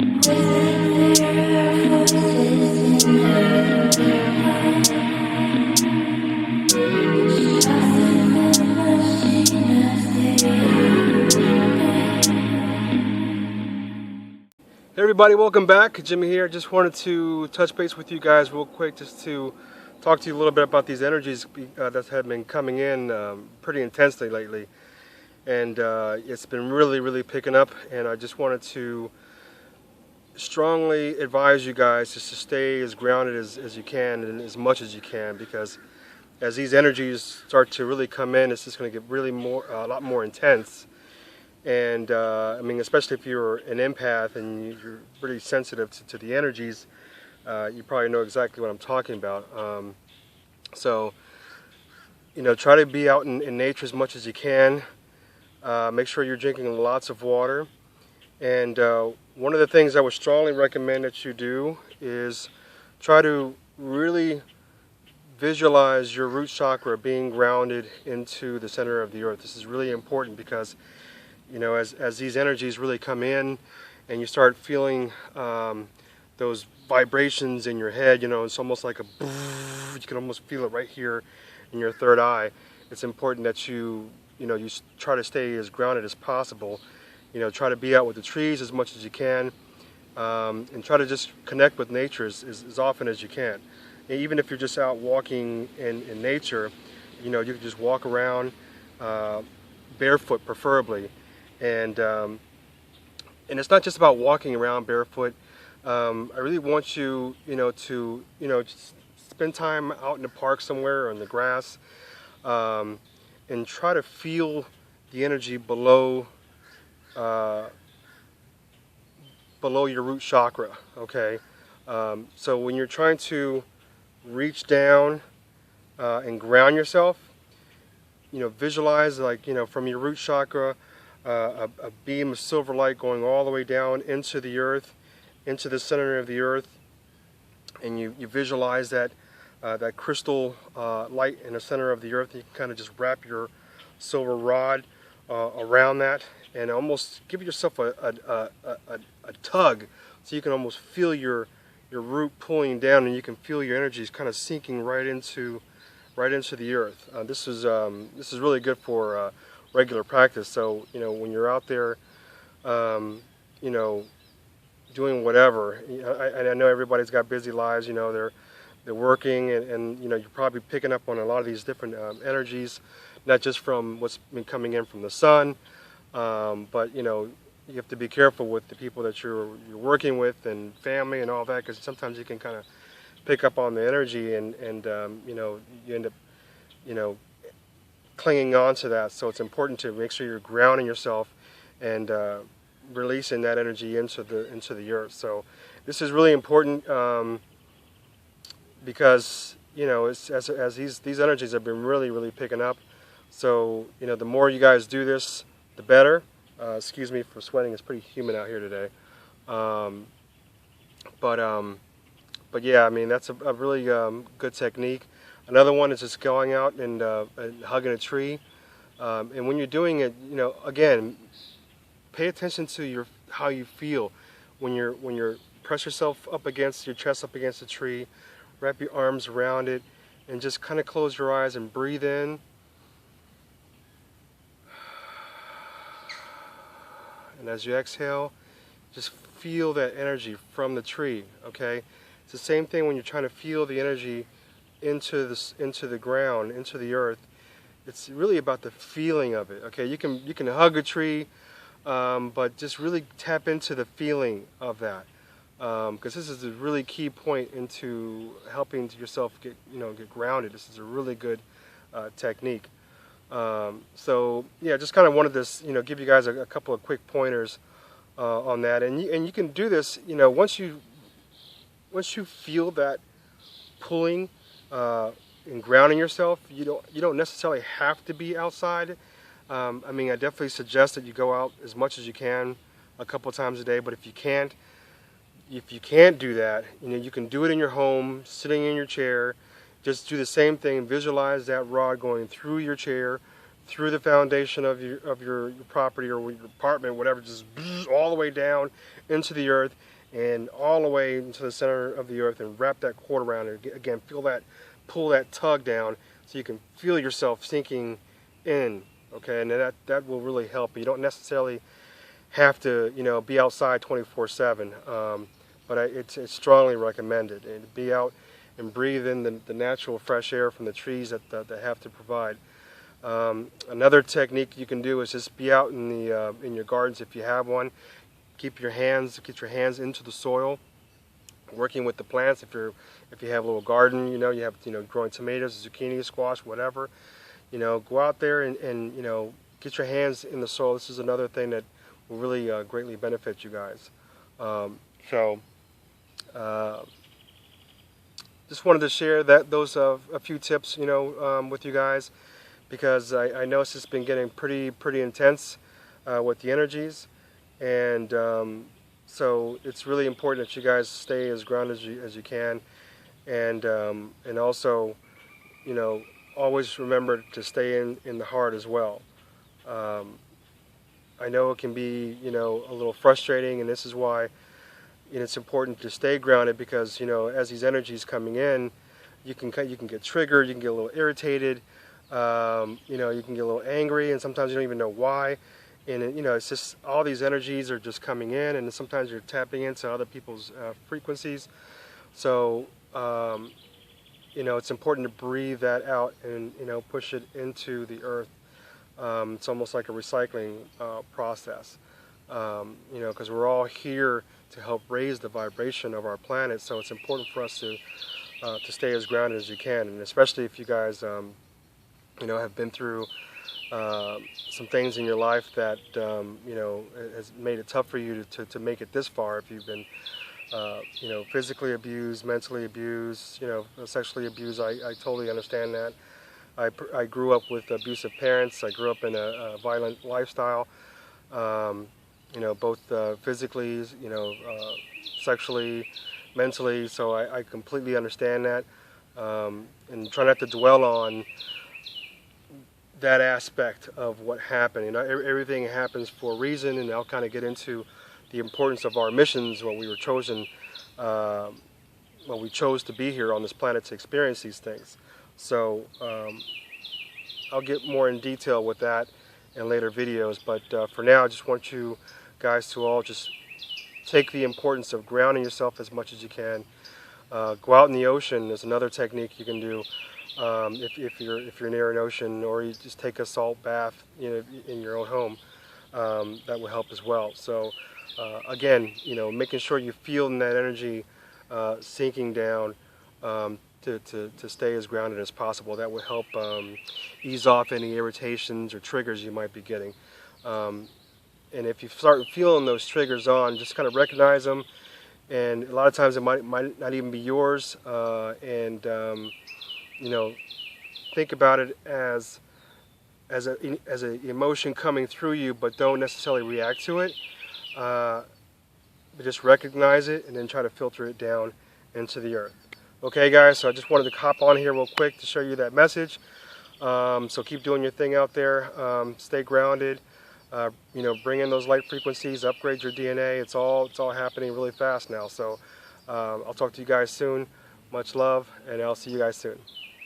Hey everybody, welcome back. Jimmy here. Just wanted to touch base with you guys real quick just to talk to you a little bit about these energies that have been coming in pretty intensely lately. And it's been really picking up, and I just wanted to strongly advise you guys just to stay as grounded as you can and as much as you can, because as these energies start to really come in, it's just going to get really a lot more intense. And I mean, especially if you're an empath and you're pretty sensitive to the energies, you probably know exactly what I'm talking about. So, you know, try to be out in nature as much as you can. Make sure you're drinking lots of water. And one of the things I would strongly recommend that you do is try to really visualize your root chakra being grounded into the center of the earth. This is really important because, you know, as these energies really come in and you start feeling those vibrations in your head, you know, it's almost like you can almost feel it right here in your third eye. It's important that you try to stay as grounded as possible. You know, try to be out with the trees as much as you can, and try to just connect with nature as often as you can. And even if you're just out walking in nature, you know, you can just walk around barefoot preferably. And it's not just about walking around barefoot. I really want you, to just spend time out in the park somewhere or in the grass, and try to feel the energy below your root chakra. Okay, so when you're trying to reach down and ground yourself, you know, visualize, like, you know, from your root chakra, a beam of silver light going all the way down into the earth, into the center of the earth, and you visualize that crystal light in the center of the earth. You can kind of just wrap your silver rod around that and almost give yourself a tug, so you can almost feel your root pulling down, and you can feel your energies kind of sinking right into the earth. This is really good for regular practice. So, you know, when you're out there, you know, doing whatever, I know everybody's got busy lives. You know, they're working, and you know, you're probably picking up on a lot of these different energies, not just from what's been coming in from the sun, but you know, you have to be careful with the people that you're working with and family and all that, because sometimes you can kind of pick up on the energy, and you know, you end up, you know, clinging on to that. So it's important to make sure you're grounding yourself and releasing that energy into the earth. So this is really important, because, you know, as these energies have been really picking up. So, you know, the more you guys do this, the better. Excuse me for sweating. It's pretty humid out here today. But yeah, I mean, that's a really good technique. Another one is just going out and hugging a tree. And when you're doing it, you know, again, pay attention to how you feel when you're press yourself up against your chest, up against the tree, wrap your arms around it, and just kind of close your eyes and breathe in. And as you exhale, just feel that energy from the tree. Okay, it's the same thing when you're trying to feel the energy into the ground, into the earth. It's really about the feeling of it. Okay, you can hug a tree, but just really tap into the feeling of that, because this is a really key point into helping yourself get grounded. This is a really good technique. So yeah, just kind of wanted to give you guys a couple of quick pointers on that, and you can do this. You know, once you feel that pulling and grounding yourself, you don't necessarily have to be outside. I mean, I definitely suggest that you go out as much as you can, a couple times a day. But if you can't do that, you know, you can do it in your home, sitting in your chair. Just do the same thing. Visualize that rod going through your chair, through the foundation of your property or your apartment, whatever, just all the way down into the earth and all the way into the center of the earth, and wrap that cord around it. Again, feel that, pull that tug down so you can feel yourself sinking in. Okay, and that will really help. You don't necessarily have to, you know, be outside 24/7, but it's strongly recommended. And be out and breathe in the natural fresh air from the trees that have to provide. Another technique you can do is just be out in the in your gardens if you have one. Get your hands into the soil, working with the plants. If you have a little garden, you have growing tomatoes, zucchini, squash, whatever, go out there and get your hands in the soil. This is another thing that will really greatly benefit you guys. Just wanted to share those a few tips with you guys, because I know it's just been getting pretty intense with the energies. And so it's really important that you guys stay as grounded as you can, and also, always remember to stay in the heart as well. I know it can be a little frustrating, and this is why it's important to stay grounded, because as these energies coming in, you can get triggered, you can get a little irritated, you can get a little angry, and sometimes you don't even know why. And it's just all these energies are just coming in, and sometimes you're tapping into other people's frequencies. So it's important to breathe that out and push it into the earth. It's almost like a recycling process, because we're all here to help raise the vibration of our planet. So it's important for us to stay as grounded as you can, and especially if you guys have been through some things in your life that has made it tough for you to make it this far. If you've been physically abused, mentally abused, sexually abused, I totally understand that. I grew up with abusive parents. I grew up in a violent lifestyle, both physically, sexually, mentally. So I completely understand that, and try not to dwell on that aspect of what happened. Everything happens for a reason, and I'll kind of get into the importance of our missions when we were chosen, when we chose to be here on this planet to experience these things. So I'll get more in detail with that in later videos, but for now I just want you guys to all just take the importance of grounding yourself as much as you can. Go out in the ocean. There's another technique you can do. If you're near an ocean, or you just take a salt bath in your own home, that will help as well. So again, making sure you're feeling that energy sinking down, to stay as grounded as possible. That will help ease off any irritations or triggers you might be getting. And if you start feeling those triggers on, just kind of recognize them, and a lot of times it might not even be yours, and think about it as an emotion coming through you, but don't necessarily react to it. But just recognize it and then try to filter it down into the earth. Okay, guys, so I just wanted to hop on here real quick to show you that message. So keep doing your thing out there. Stay grounded. Bring in those light frequencies. Upgrade your DNA. It's all happening really fast now. So I'll talk to you guys soon. Much love, and I'll see you guys soon.